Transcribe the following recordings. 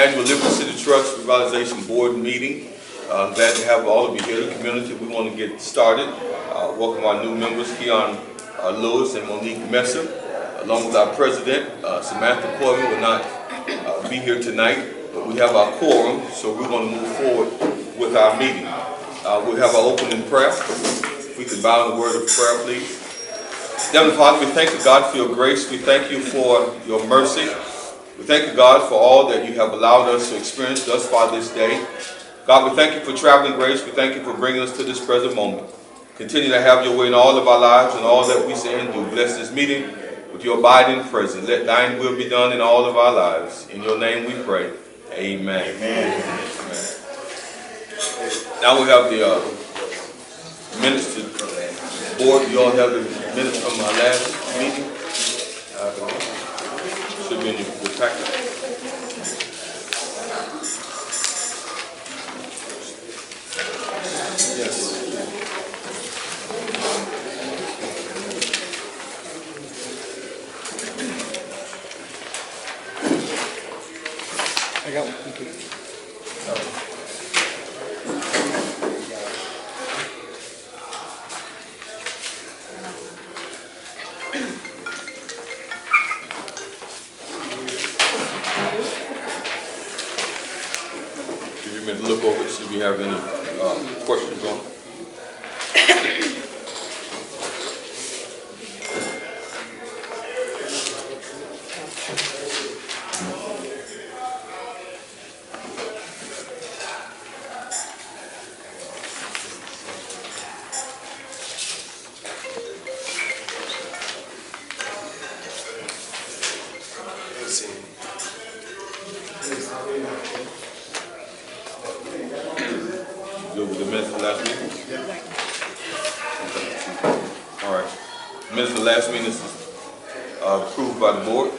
Annual Liberty City Trust Revitalization Board meeting. Glad to have all of you here in the community. We want to get started. Welcome our new members, Keon Lewis and Monique Messer, along with our president, Samantha Corbin, will not be here tonight, but we have our quorum, so we're going to move forward with our meeting. We'll have our opening prayer. If we can bow in the word of prayer, please. Heavenly Father, we thank you, God, for your grace. We thank you for your mercy. We thank you, God, for all that you have allowed us to experience thus far this day. God, we thank you for traveling grace. We thank you for bringing us to this present moment. Continue to have your way in all of our lives and all that we say and do. Bless this meeting with your abiding presence. Let thine will be done in all of our lives. In your name we pray. Amen. Amen. Amen. Now we have the minutes to the board. You all have the minutes from our last meeting. Should be in your packet. Yes. I got one. Give you a minute to look over it, see if you have any questions on it. Good with the minutes of the last meeting? Okay. All right. The minutes of the last meeting is approved by the board.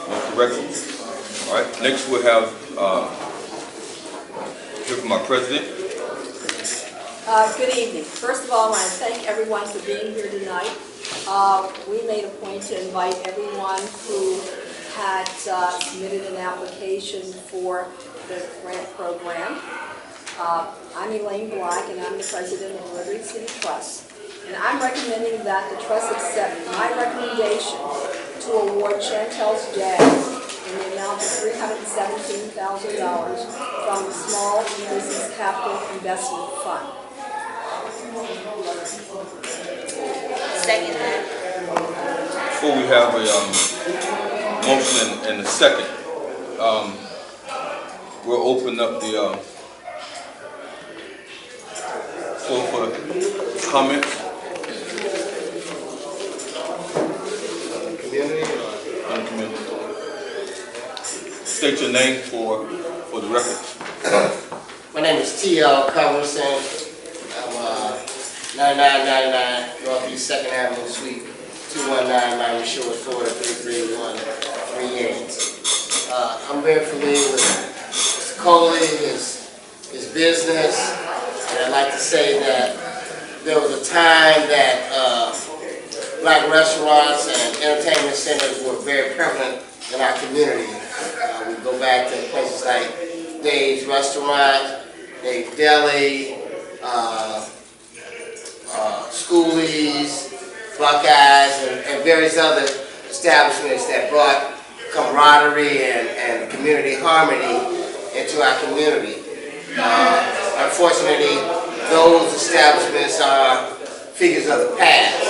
No corrections. All right. Next we'll have hear from our president. Good evening. First of all, I want to thank everyone for being here tonight. We made a point to invite everyone who had submitted an application for the grant program. I'm Elaine Black, and I'm the president of Liberty City Trust. And I'm recommending that the trust accept my recommendation to award Chantels Lounge in the amount of $317,000 from the Small Business Capital Investment Fund. Second that. Before we have a motion and a second, we'll open up the floor for comments. Community. State your name for the record. My name is T.L. Coverson. I'm 9999 Northeast 2nd Avenue, Suite 219, Miami Shores, Florida 33138. I'm very familiar with Mr. Coley, his business, and I'd like to say that there was a time that black restaurants and entertainment centers were very prevalent in our community. We go back to places like Dave's Restaurant, Dave's Deli, Schoolies, Buckeyes, and various other establishments that brought camaraderie and community harmony into our community. Unfortunately, those establishments are figures of the past.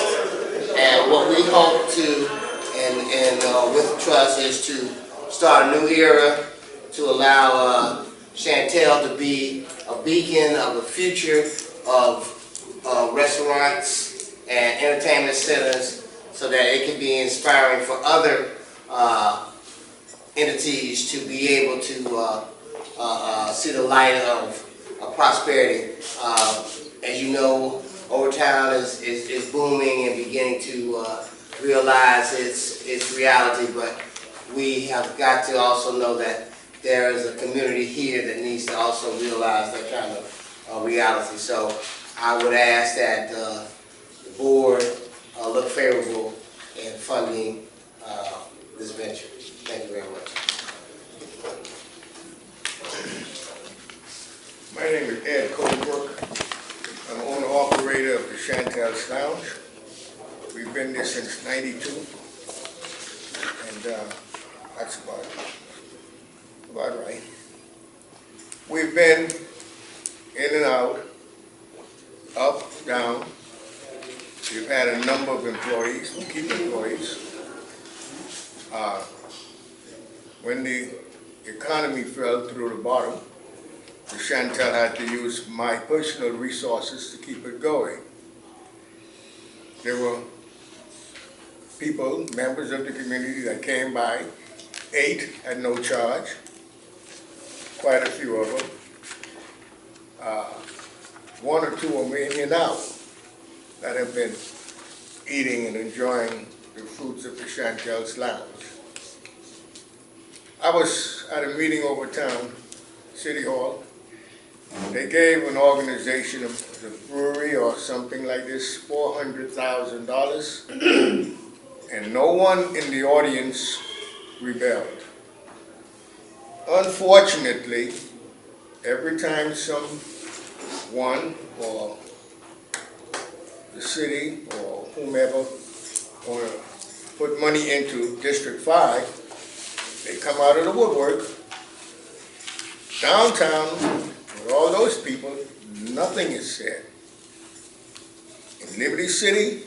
And what we hope to, and with the trust, is to start a new era to allow Chantel to be a beacon of the future of restaurants and entertainment centers, so that it can be inspiring for other entities to be able to see the light of prosperity. As you know, Overtown is booming and beginning to realize its reality, but we have got to also know that there is a community here that needs to also realize that kind of reality. So I would ask that the board look favorable in funding this venture. Thank you very much. Ed Colebrook. I'm owner operator of the Chantels Lounge. We've been there since '92, and that's about right. We've been in and out, up, down. We've had a number of employees, we keep employees. When the economy fell through the bottom, the Chantel had to use my personal resources to keep it going. There were people, members of the community that came by, ate at no charge, quite a few of them. One or two of them in and out that have been eating and enjoying the fruits of the Chantels Lounge. I was at a meeting over town, City Hall. They gave an organization, the brewery or something like this, $400,000, and no one in the audience rebelled. Unfortunately, every time someone or the city or whomever want to put money into District 5, they come out of the woodwork. Downtown, with all those people, nothing is said. In Liberty City,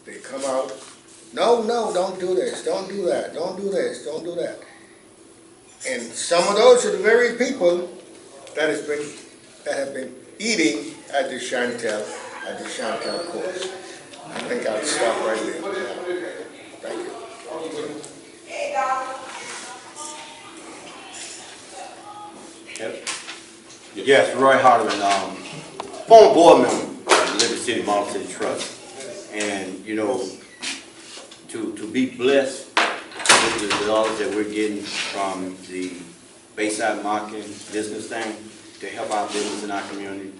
they come out, no, don't do this, don't do that, don't do this, don't do that. And some of those are the very people that have been eating at the Chantel course. I think I'll stop right there. Thank you. Yes, Roy Hardeman, former board member of the Liberty City Model City Trust. And, you know, to be blessed with the dollars that we're getting from the Bayside Marketing business thing to help our business in our community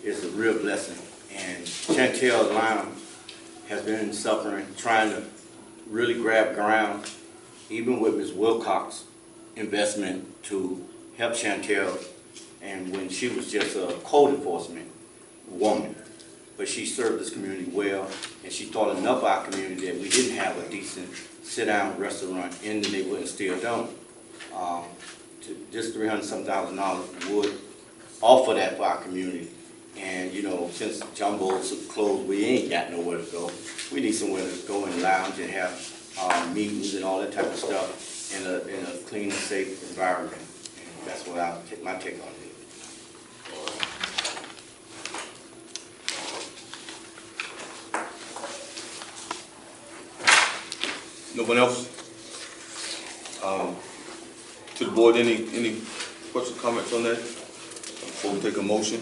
is a real blessing. And Chantels Lounge has been suffering, trying to really grab ground, even with Ms. Wilcox's investment to help Chantel, and when she was just a code enforcement woman. But she served this community well, and she thought enough of our community that we didn't have a decent sit-down restaurant in the neighborhood and still don't. Just $300,000 would offer that for our community. And you know, since Jumbo's closed, we ain't got nowhere to go. We need somewhere to go and lounge and have meetings and all that type of stuff in a clean and safe environment. And that's what I'll take my take on it. No one else? To the board, any questions, comments on that? Before we take a motion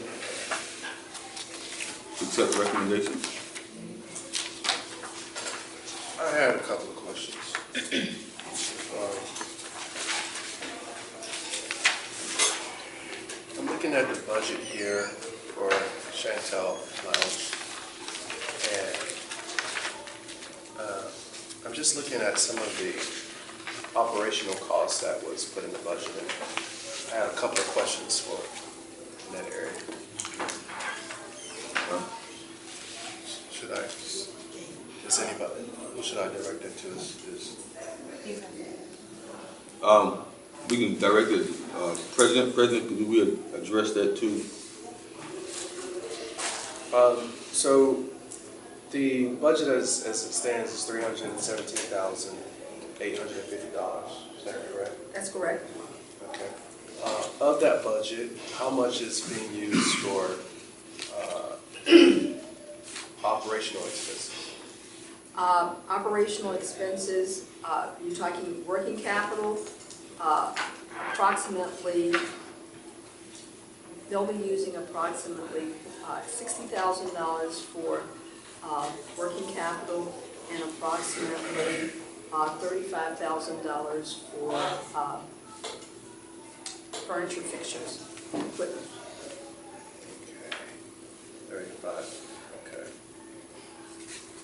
to accept the recommendation? I had a couple of questions. I'm looking at the budget here for Chantels Lounge, and I'm just looking at some of the operational costs that was put in the budget. And I had a couple of questions for in that area. Is anybody, who should I direct that to? We can direct it, President, could we address that too? So the budget as it stands is $317,850. Is that correct? That's correct. Okay. Of that budget, how much is being used for operational expenses? Operational expenses, you're talking working capital, approximately, they'll be using approximately $60,000 for working capital and approximately $35,000 for furniture fixtures, equipment. Okay. 35. Okay.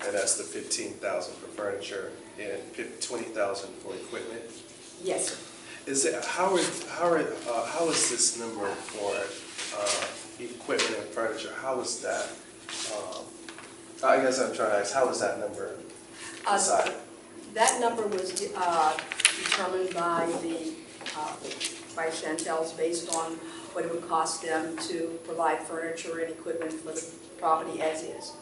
And that's the $15,000 for furniture and $20,000 for equipment. Yes, sir. Is it how is this number for equipment and furniture, how was that? I guess I'm trying to ask, how was that number decided? That number was determined by by Chantels based on what it would cost them to provide furniture and equipment for the property as is.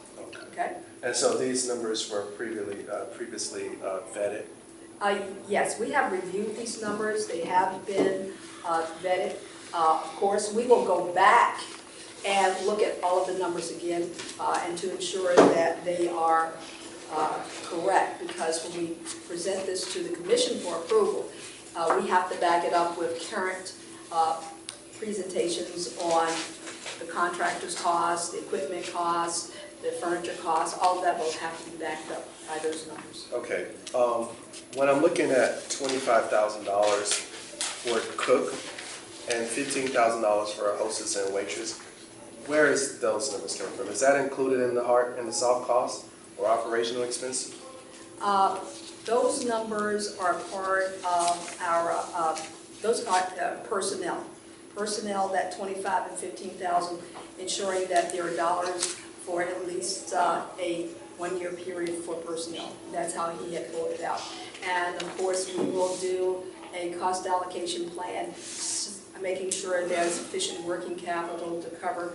Okay? And so these numbers were previously vetted? Yes, we have reviewed these numbers. They have been vetted. Of course, we will go back and look at all of the numbers again and to ensure that they are correct, because when we present this to the commission for approval, we have to back it up with current presentations on the contractor's costs, the equipment costs, the furniture costs. All of that will have to be backed up by those numbers. Okay. When I'm looking at $25,000 for a cook and $15,000 for a hostess and waitress, where is those numbers coming from? Is that included in the soft costs or operational expenses? Those numbers are part of our, those are personnel. Personnel, that 25 and 15,000, ensuring that there are dollars for at least a one-year period for personnel. That's how he had pulled it out. And of course, we will do a cost allocation plan, making sure there's sufficient working capital to cover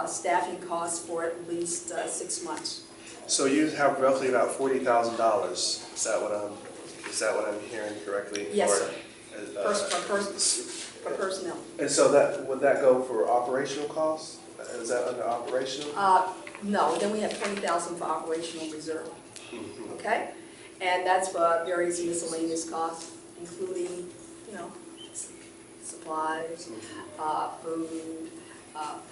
staffing costs for at least 6 months. So you have roughly about $40,000. Is that what I'm hearing correctly? Yes, Or, for personnel. and so would that go for operational costs? Is that under operational? No, then we have 20,000 for operational reserve. Okay? And that's for various miscellaneous costs, including, you know, supplies, food,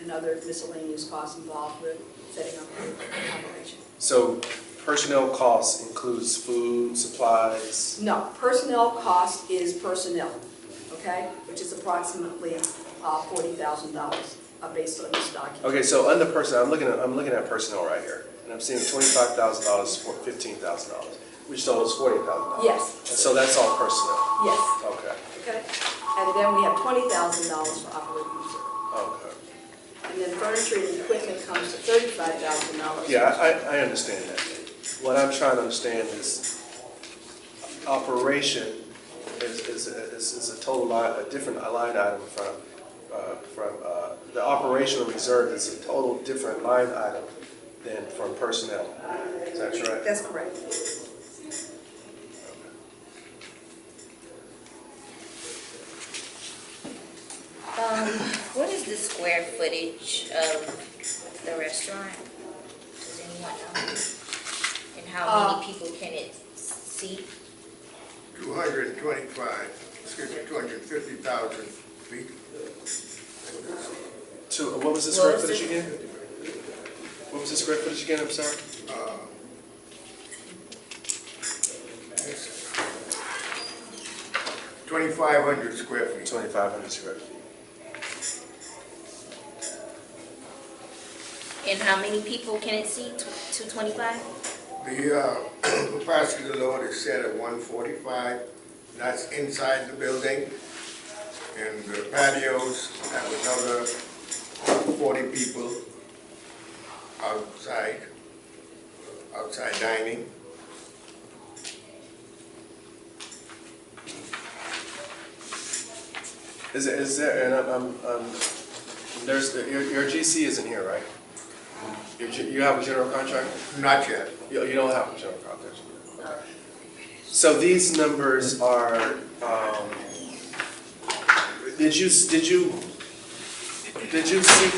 and other miscellaneous costs involved with setting up the operation. So personnel costs includes food, supplies? No, personnel cost is personnel, okay? Which is approximately $40,000 based on this document. Okay, so under personnel, I'm looking at personnel right here, and I'm seeing $25,000 for $15,000, which totals $40,000. Yes, And so that's all personnel. yes, Okay. okay? And then we have $20,000 for operating reserve. Okay. And then furniture and equipment comes to $35,000. Yeah, I understand that. What I'm trying to understand is operation is a total line, a different line item from the operational reserve is a total different line item than from personnel. Is that correct? That's correct. What is the square footage of the restaurant? Does anyone know? And how many people can it seat? 225, excuse me, 250,000 feet. What was the square footage again? What was the square footage again? I'm sorry. 2,500 square feet. 2,500 square feet. And how many people can it seat? 225? The capacity of the load is set at 145. That's inside the building. And the patios have another 40 people outside dining. Is there, and there's, your GC isn't here, right? You have a general contractor? Not yet. You don't have a general contractor? Okay. So these numbers are, did you seek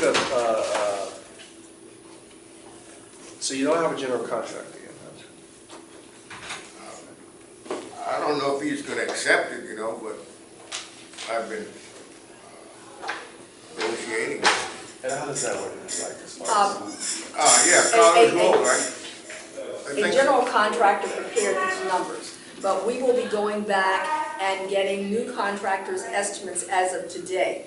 a, so you don't have a general contractor yet? I don't know if he's gonna accept it, but I've been negotiating. And how does that work? Like, as far as, Yeah, Collins Road, right? I A think so. general contractor prepared these numbers, but we will be going back and getting new contractors' estimates as of today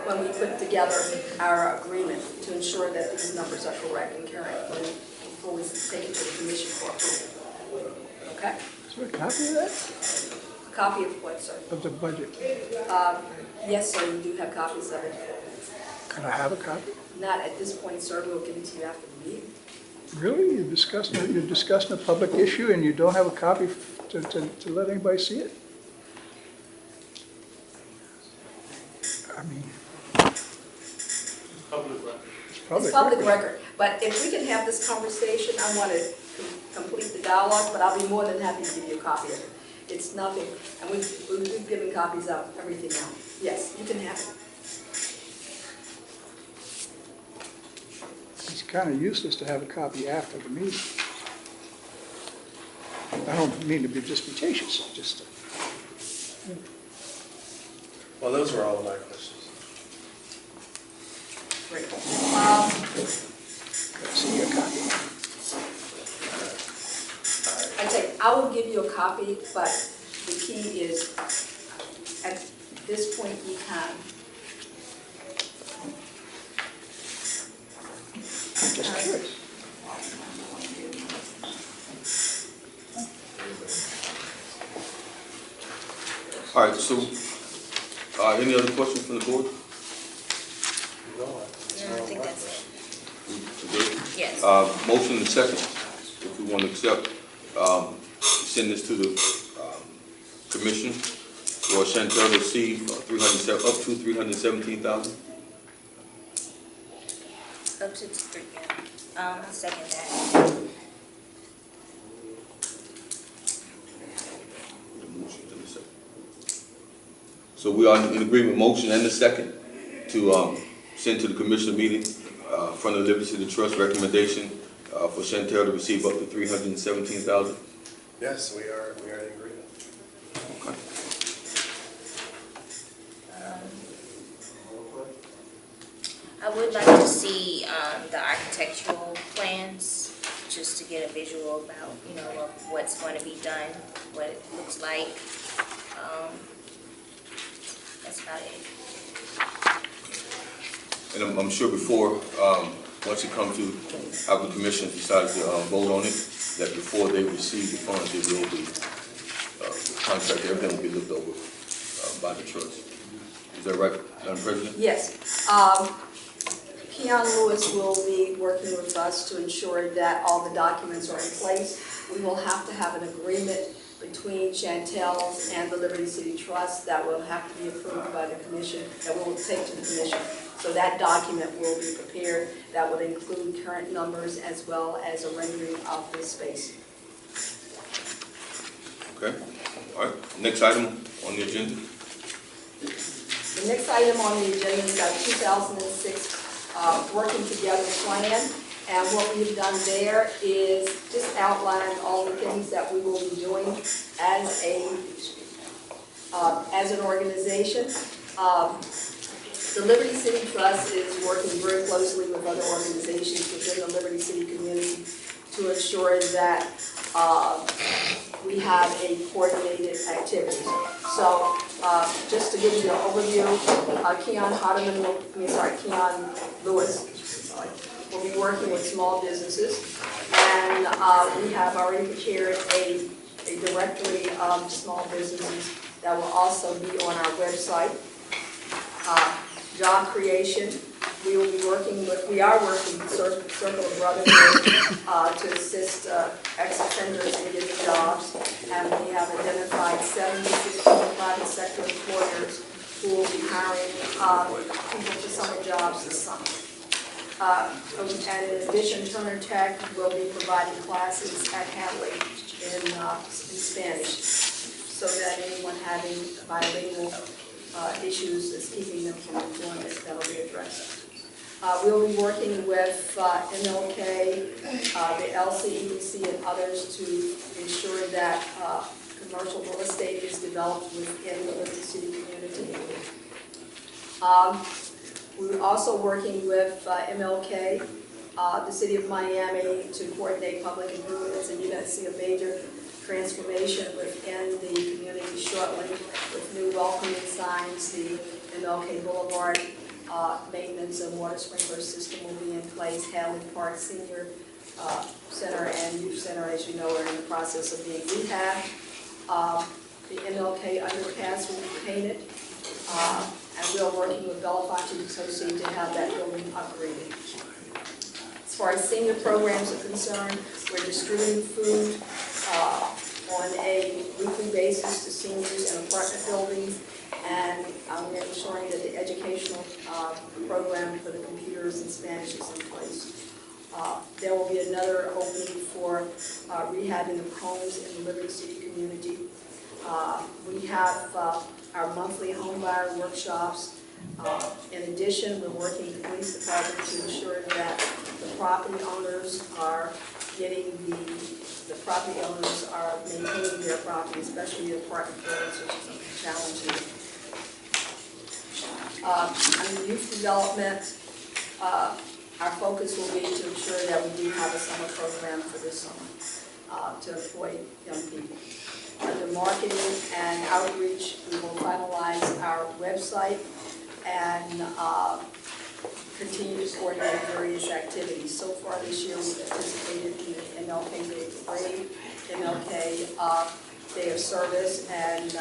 when we put together our agreement to ensure that these numbers are correct and current before we take it to the commission for approval. Okay? Is there a copy of that? A copy of what, sir? Of the budget? Yes, sir, you do have copies of it. Can I have a copy? Not at this point, sir, we'll give it to you after the meeting. Really? You're discussing a public issue and you don't have a copy to let anybody see it? I mean, It's public record, but if we can have this conversation, I want to complete the dialogue, but I'll be more than happy to give you a copy of it. It's nothing, and we've given copies of everything out. Yes, you can have it. It's kind of useless to have a copy after the meeting. I don't mean to be disputatious, just, Well, those were all of my questions. Great. gotta see your copy. I will give you a copy, but the key is, at this point in time, Just curious. All right, so, any other questions from the board? No, No, I think that's it. We good? Yes. Motion and second, if we want to accept, send this to the commission for Chantel to receive up to $317,000. Up to 3, yeah. I second that. So we are in agreement, motion and the second, to send to the commission meeting from the Liberty City Trust recommendation for Chantel to receive up to $317,000. Yes, we are in agreement. Okay. I would like to see the architectural plans, just to get a visual about, of what's going to be done, what it looks like. That's about it. And I'm sure before, once it comes to have the commission decides to vote on it, that before they receive the funds, it will be, the contract, everything will be looked over by the trust. Is that right, Madam President? yes. Keon Lewis will be working with us to ensure that all the documents are in place. We will have to have an agreement between Chantels and the Liberty City Trust that will have to be approved by the commission, that we will take to the commission. So that document will be prepared. That will include current numbers as well as a rendering of this space. Okay, all right. Next item on the agenda. The next item on the agenda is our 2006 Working Together Plan. And what we've done there is just outline all the things that we will be doing as an organization. The Liberty City Trust is working very closely with other organizations within the Liberty City community to ensure that we have a coordinated activity. So just to give you an overview, Keon Lewis will be working with small businesses, and we have already prepared a directory of small businesses that will also be on our website. Job creation, we are working with Circle of Brotherhood to assist ex-offenders in getting jobs, and we have identified 76 private sector employers who will be hiring people for summer jobs this summer. And in addition, Turner Tech will be providing classes at Hadley in Spanish, so that anyone having bilingual issues is keeping them from employment, that will be addressed. We'll be working with MLK, the LCEDC, and others to ensure that commercial real estate is developed within the Liberty City community. We're also working with MLK, the City of Miami, to coordinate public improvements, and you're going to see a major transformation within the community shortly with new welcoming signs. The MLK Boulevard maintenance and water sprinkler system will be in place. Hadley Park Senior Center and Youth Center, as you know, are in the process of being rehabbed. The MLK underpass will be painted, and Bill working with Belafonte and Associates to have that building upgraded. As far as senior programs are concerned, we're distributing food on a weekly basis to seniors in apartment buildings, and we're ensuring that the educational program for the computers in Spanish is in place. There will be another opening for rehabbing of homes in the Liberty City community. We have our monthly home buyer workshops. In addition, we're working with the police department to ensure that the property owners are getting the property owners are maintaining their property, especially the apartment buildings, which is something challenging. Under youth development, our focus will be to ensure that we do have a summer program for this summer to employ young people. Under marketing and outreach, we will finalize our website and continue to coordinate various activities. So far this year, we've participated in the MLK Day Parade, MLK Day of Service, and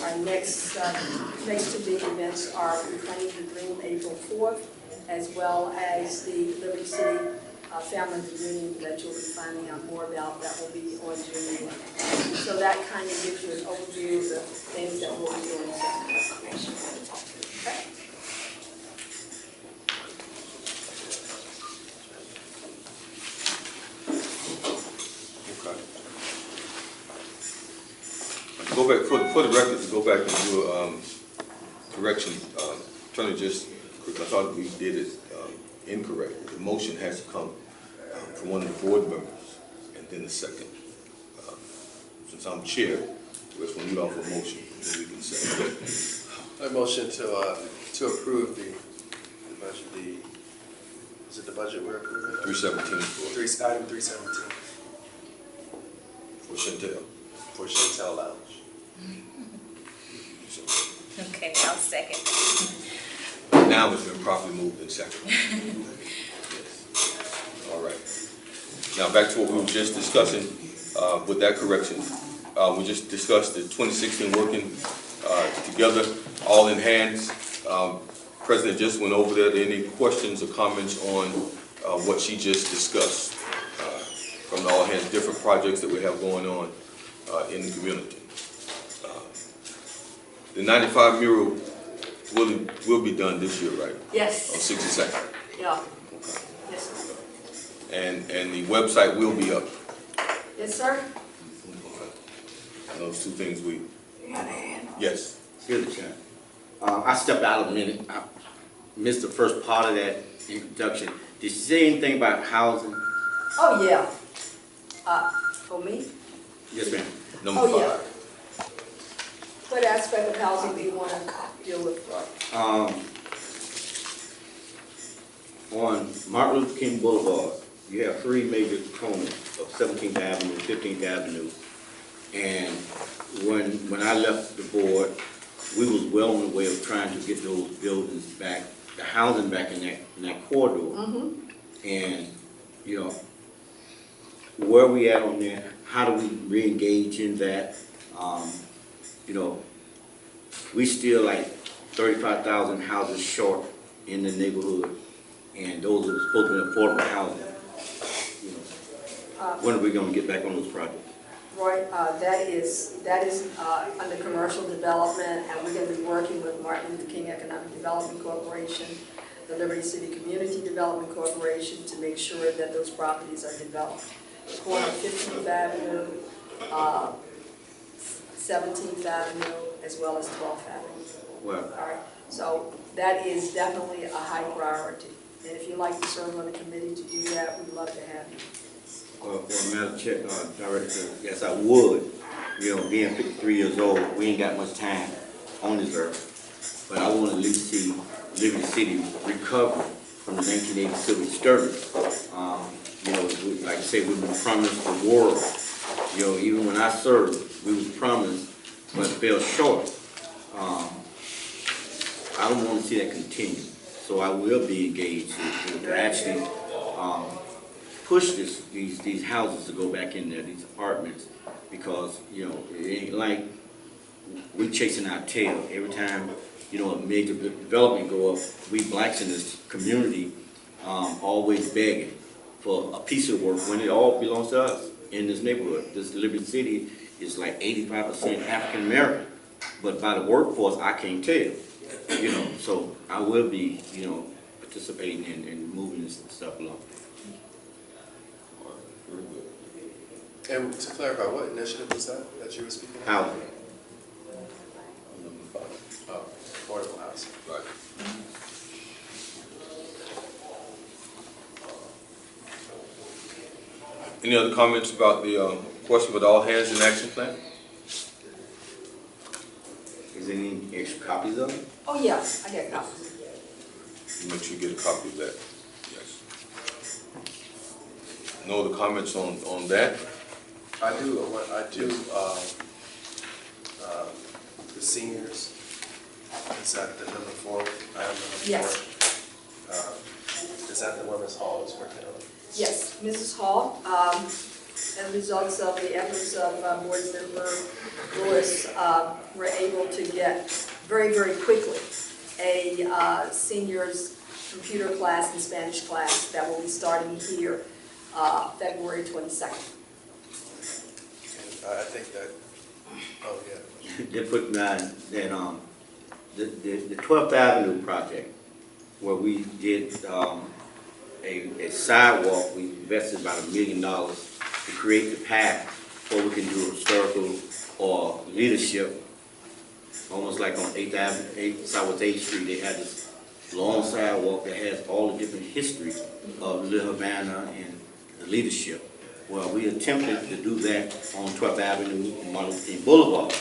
our next two big events are Reclaim the Dream, April 4th, as well as the Liberty City Family Reunion that you'll be finding out more about. That will be on June 1st. So that kind of gives you an overview of the things that we'll be doing. Okay. Go back, for the record, to go back and do a correction, trying to just, because I thought we did it incorrect. The motion has to come from one of the board members, and then the second. Since I'm chair, we're just going to lead off a motion, and then we can say. I motion to approve the budget, is it the budget we're approving? 317 Item 317 for Chantel. for Chantels Lounge. Okay, I'll second. Now it's been properly moved and seconded. Yes. All right. Now back to what we were just discussing with that correction. We just discussed the 2016 working together, all in hands. President just went over there. Are there any questions or comments on what she just discussed from the all hands, different projects that we have going on in the community? The 95 mural will be done this year, right? Yes. On 62nd. Yeah. Okay. Yes, sir. And the website will be up. Yes, sir. Okay. And those two things we. Yes. Excuse me, Sharon. I stepped out a minute. I missed the first part of that introduction. Did you say anything about housing? Oh, yeah. For me? Yes, ma'am. Number Oh, 5. yeah. What aspect of housing do you want to deal with? On Martin Luther King Boulevard, you have 3 major components of 17th Avenue, 15th Avenue. And when I left the board, we was well on the way of trying to get those buildings back, the housing back in that corridor. Mm-hmm. And, you know, where we at on there, how do we re-engage in that? You know, we still like 35,000 houses short in the neighborhood, and those are supposed to be affordable housing. You know, when are we gonna get back on those projects? Roy, that is under commercial development, and we're going to be working with Martin Luther King Economic Development Corporation, the Liberty City Community Development Corporation, to make sure that those properties are developed. The corner of 15th Avenue, 17th Avenue, as well as 12th Avenue. Well, All right, so that is definitely a high priority. And if you'd like to serve on the committee to do that, we'd love to have you. Madam Chair, Director, yes, I would. You know, being 53 years old, we ain't got much time on this earth. But I want to at least see Liberty City recover from the 1980 civil disturbance. You know, like I say, we've been promised the world. You know, even when I served, we was promised, but fell short. I don't want to see that continue. So I will be engaged to actually push these houses to go back in there, these apartments, because, you know, it ain't like we chasing our tail. Every time, you know, a major development go up, we blacks in this community, always begging for a piece of work when it all belongs to us in this neighborhood. This Liberty City is like 85% African American, but by the workforce, I can't tell, you know, so I will be, you know, participating in moving this stuff along. Very good. And to clarify, what initiative was that you were speaking of? Housing. Oh, affordable housing. Right. Any other comments about the question with all hands in action plan? Is there any extra copies of it? Oh, yeah, I got copies. Make sure you get a copy of that. Yes. No other comments on that? I do, the seniors, is that the number 4, item number 4? Yes. Is that the one Ms. Hall is working on? Yes, Mrs. Hall, as a result of the efforts of Board Member Lewis, were able to get very, very quickly a seniors computer class and Spanish class that will be starting here February 22nd. And I think that, oh, yeah. They put that, the 12th Avenue project, where we did, a sidewalk, we invested about $1 million to create the path where we can do historical or leadership, almost like on 8th Avenue, Southwest 8th Street, they had this long sidewalk that has all the different history of Little Havana and the leadership. Well, we attempted to do that on 12th Avenue and Martin Luther King Boulevard.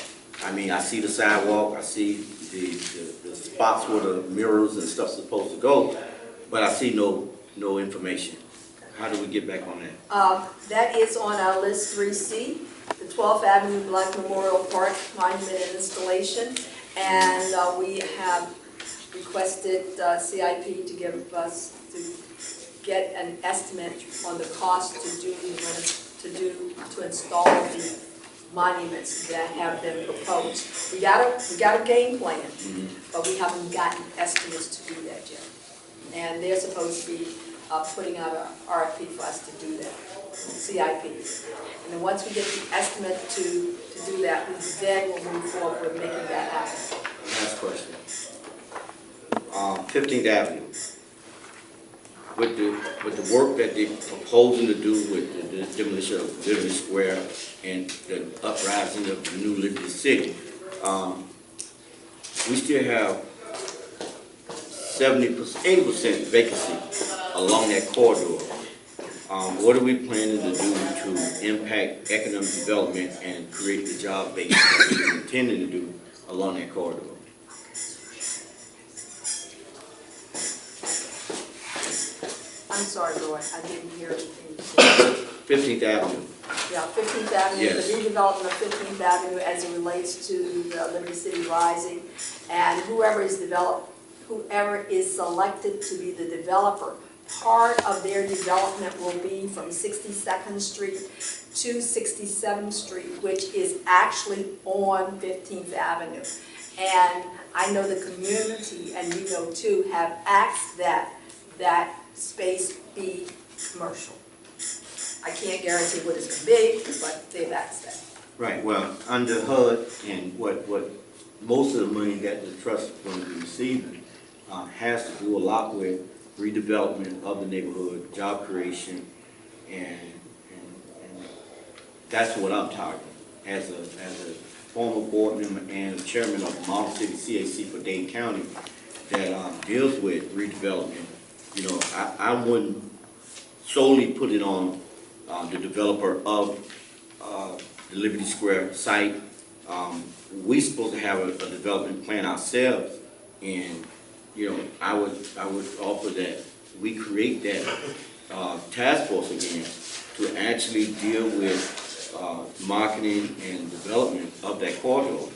I mean, I see the sidewalk, I see the spots where the mirrors and stuff's supposed to go, but I see no information. How do we get back on that? That is on our list 3C, the 12th Avenue Black Memorial Park Monument and Installation. And we have requested CIP to give us, to get an estimate on the cost to install the monuments that have been proposed. We got a game plan, but we haven't gotten estimates to do that yet. And they're supposed to be putting out an RFP for us to do that, CIP. And then once we get the estimate to do that, then we'll move forward with making that happen. Last question. 15th Avenue. With the work that they're proposing to do with the demolition of Liberty Square and the uprising of the new Liberty City, we still have 80% vacancy along that corridor. What are we planning to do to impact economic development and create the job base that we're intending to do along that corridor? I'm sorry, Roy, I didn't hear anything you said. 15th Avenue. Yeah, 15th Avenue, Yes. the redevelopment of 15th Avenue as it relates to the Liberty City Rising, and whoever is selected to be the developer, part of their development will be from 62nd Street to 67th Street, which is actually on 15th Avenue. And I know the community, and you know too, have asked that space be commercial. I can't guarantee what it's going to be, but they've asked that. Right, well, under HUD and what most of the money that the trust is going to be receiving has to do a lot with redevelopment of the neighborhood, job creation, and that's what I'm targeting as a former board member and chairman of Model City CAC for Dade County that deals with redevelopment. You know, I wouldn't solely put it on the developer of the Liberty Square site. We're supposed to have a development plan ourselves, and you know, I would offer that we create that task force again to actually deal with marketing and development of that corridor.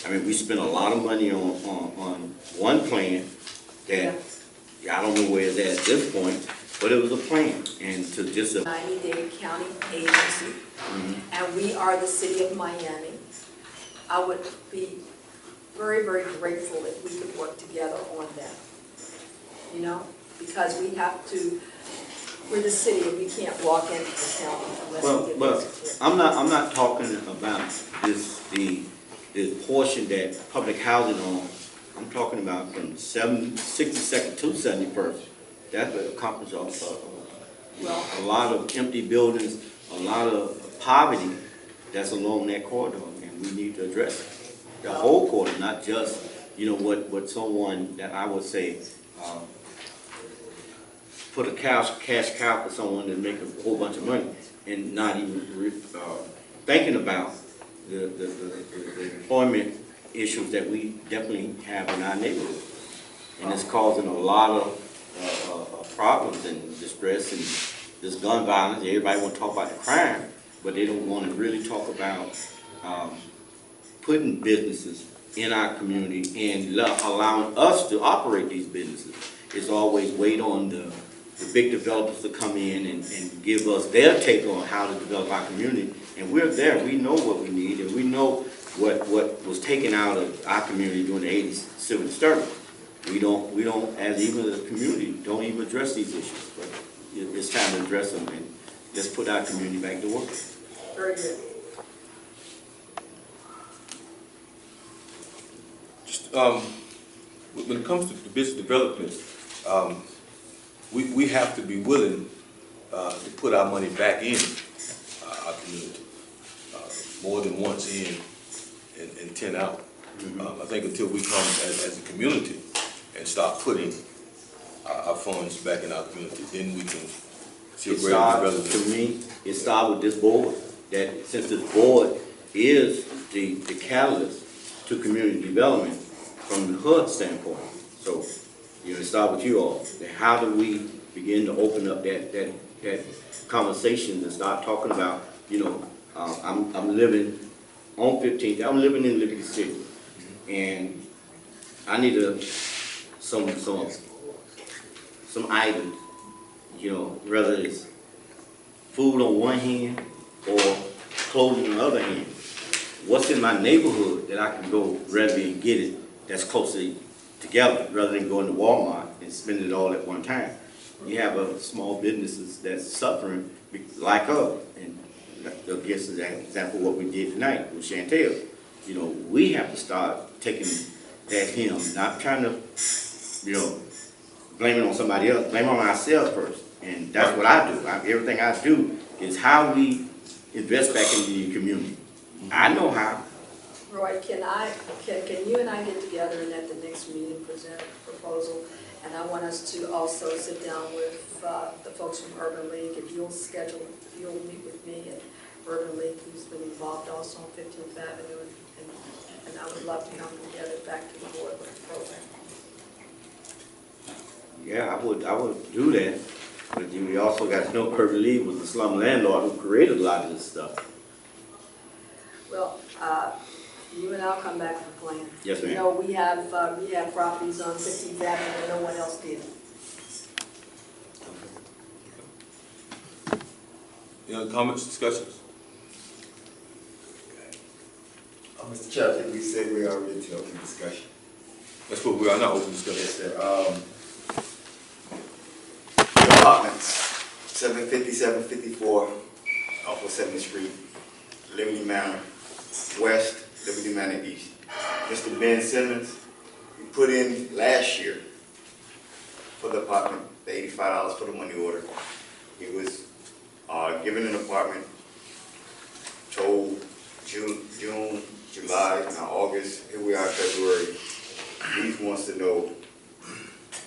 I mean, we spent a lot of money on one plan that I don't know where it's at this point, but it was a plan, and to just a 90-Dade County agency, and we are the city of Miami. I would be very, very grateful if we could work together on that. You know, because we have to, we're the city and we can't walk into the county unless we get Well, this. I'm not talking about the portion that public housing on. I'm talking about from 62nd to 71st. That would accomplish also a lot of empty buildings, a lot of poverty that's along that corridor, and we need to address it. The whole corridor, not just, you know, what someone that I would say, put a cash cow for someone to make a whole bunch of money and not even thinking about the employment issues that we definitely have in our neighborhood. And it's causing a lot of problems and distress and this gun violence. Everybody want to talk about the crime, but they don't want to really talk about putting businesses in our community and allowing us to operate these businesses. It's always wait on the big developers to come in and give us their take on how to develop our community. And we're there, we know what we need, and we know what was taken out of our community during the 80s civil disturbance. We don't, as even a community, don't even address these issues. But it's time to address them and let's put our community back to work. Very good. Just, when it comes to business development, we have to be willing to put our money back in our community, more than once in and 10 out. I think until we come as a community and start putting our funds back in our community, then we can see a greater development. To me, it starts with this board, that since this board is the catalyst to community development from the HUD standpoint. So, you know, it starts with you all. How do we begin to open up that conversation and start talking about, you know, I'm living on 15th, I'm living in Liberty City, and I need some items, you know, whether it's food on one hand or clothing on the other hand. What's in my neighborhood that I can go readily and get it that's closely together rather than going to Walmart and spending it all at one time. You have small businesses that's suffering like us, and I guess is an example of what we did tonight with Chantels. You know, we have to start taking that hymn, not trying to, you know, blame it on somebody else, blame it on ourselves first. And that's what I do. Everything I do is how we invest back into the community. I know how. Roy, can you and I get together and at the next meeting present a proposal? And I want us to also sit down with the folks from Urban League. If you'll meet with me at Urban League, who's been involved also on 15th Avenue, and I would love to come together back to the board with the program. Yeah, I would do that. But we also got to know Urban League was the slum landlord who created a lot of this stuff. Well, you and I'll come back with a plan. Yes, ma'am. You know, we have properties on 15th Avenue that no one else did. Any other comments, discussions? Mr. Chairman, we said we are already to open discussion. That's what we are now open discussion. Yes, sir. The apartments, 750, 754, off of 7th Street, Liberty Manor West, Liberty Manor East. Mr. Ben Simmons, we put in last year for the apartment, the $85 for the money order. He was given an apartment, told June, July, now August, here we are February. He wants to know,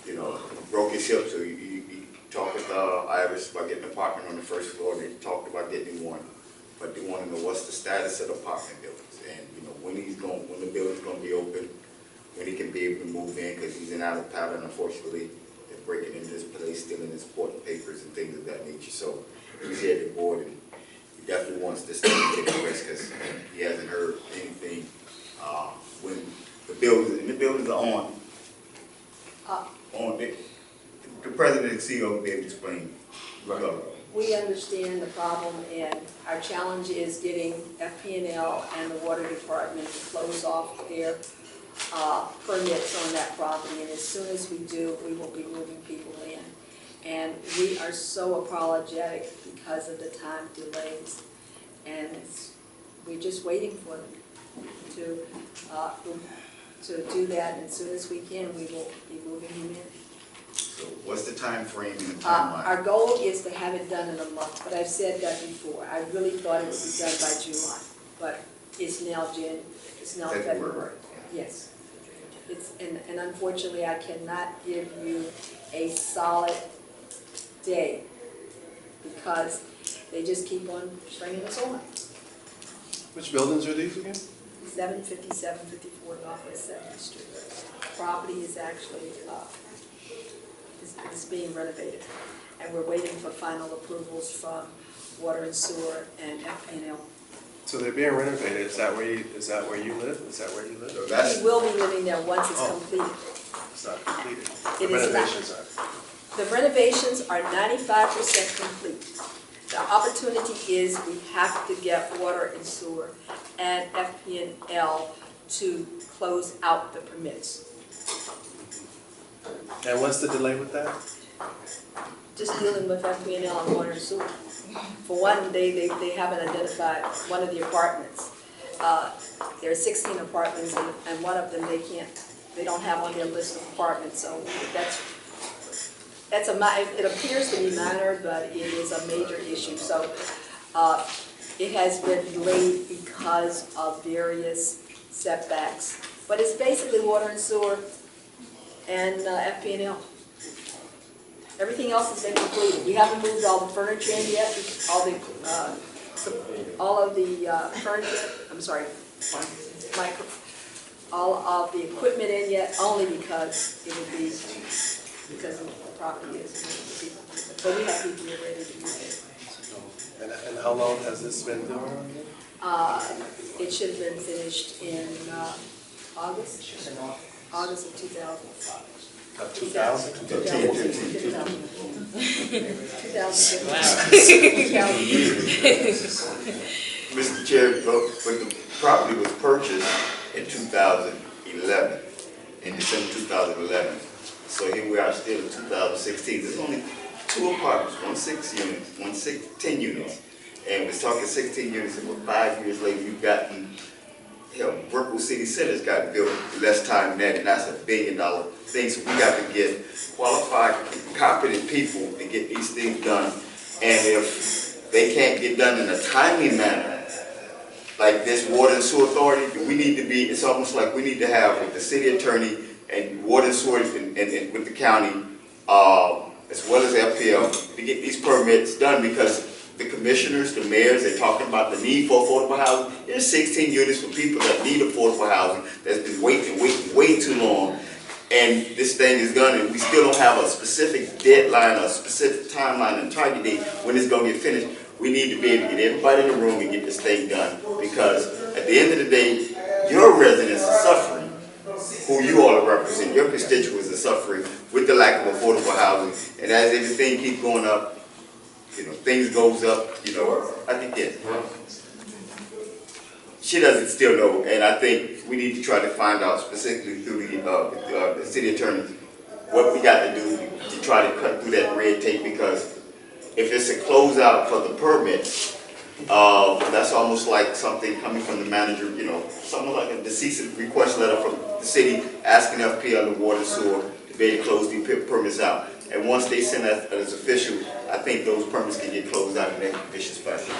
you know, broke his hip, so he talked with Iris about getting an apartment on the first floor, and they talked about getting one. But they want to know what's the status of the apartment buildings, and you know when the building's going to be open, when he can be able to move in, because he's in out of pattern. Unfortunately, they're breaking into his place, stealing his important papers and things of that nature. So he's here at the board, and he definitely wants this thing to take a rest because he hasn't heard anything when the buildings are on. The president and CEO will be able to explain. Right. We understand the problem, and our challenge is getting FP&L and the water department to close off their permits on that property, and as soon as we do, we will be moving people in. And we are so apologetic because of the time delays, and we're just waiting for them to do that, and as soon as we can, we will be moving them in. So what's the time frame and the Our timeline? goal is to have it done in a month, but I've said that before. I really thought it would be done by July, but it's now February. Yes. And unfortunately, I cannot give you a solid day because they just keep on stringing us on. Which buildings are these again? 757, 54 Northwest 7th Street. Property is actually, is being renovated. And we're waiting for final approvals from Water and Sewer and FPL. So they're being renovated. Is that where you live? So We that's, will be living there once it's completed. It's not completed. It The is not. renovations are. The renovations are 95% complete. The opportunity is we have to get Water and Sewer and FPL to close out the permits. And what's the delay with that? Just dealing with FPL and Water and Sewer. For one, they haven't identified one of the apartments. There are 16 apartments, and one of them they don't have on their list of apartments, so it appears to be minor, but it is a major issue. So it has been delayed because of various setbacks. But it's basically Water and Sewer and FP&L. Everything else has been completed. We haven't moved all the furniture in yet, all of the furniture, I'm sorry, all of the equipment in yet, only because it would be, because of the property is. But we have people here ready to move in. And how long has this been going on? It should have been finished in August of 2005. 2000? 2015. Mr. Chair, but the property was purchased in 2011, in December 2011. So here we are still in 2016. There's only 2 apartments, 1 6 units, 1 10 units. And we're talking 16 units, and 5 years later, you've gotten, hell, Brookwood City Center's got built less time than that, and that's $1 billion thing. So we got to get qualified, competent people to get these things done. And if they can't get done in a timely manner, like this Water and Sewer Authority, we need to be, it's almost like we need to have with the city attorney and Water and Sewer and with the county, as well as FPL, to get these permits done, because the commissioners, the mayors, they're talking about the need for affordable housing. There's 16 units for people that need affordable housing that's been waiting way too long. And this thing is done, and we still don't have a specific deadline, a specific timeline and target date when it's going to get finished. We need to be able to get everybody in the room and get this thing done, because at the end of the day, your residents are suffering, who you all represent, your constituents are suffering with the lack of affordable housing. And as everything keeps going up, things goes up, I think, yes. She doesn't still know, and I think we need to try to find out specifically through the city attorney what we got to do to try to cut through that red tape, because if it's a closeout for the permits, that's almost like something coming from the manager, something like a cease request letter from the city asking FPL and Water and Sewer to be able to close these permits out. And once they send that as official, I think those permits can get closed out in an expeditious fashion.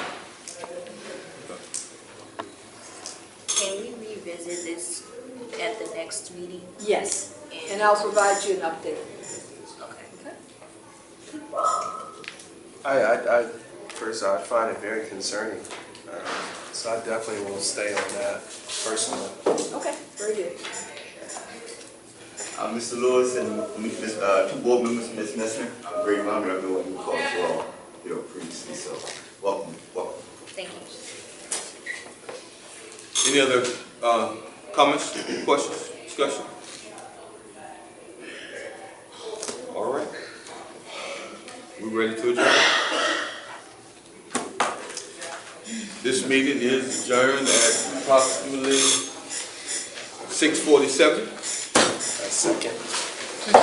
Can we revisit this at the next meeting? Yes, and I'll provide you an update. I first, I find it very concerning. So I definitely will stay on that personally. Okay, very good. Mr. Lewis and 2 board members, Ms. Messner, great honor of what you called for, previously. So, welcome. Thank you. Any other comments, questions, discussion? All right. We ready to adjourn? This meeting is adjourned at approximately 647. Second.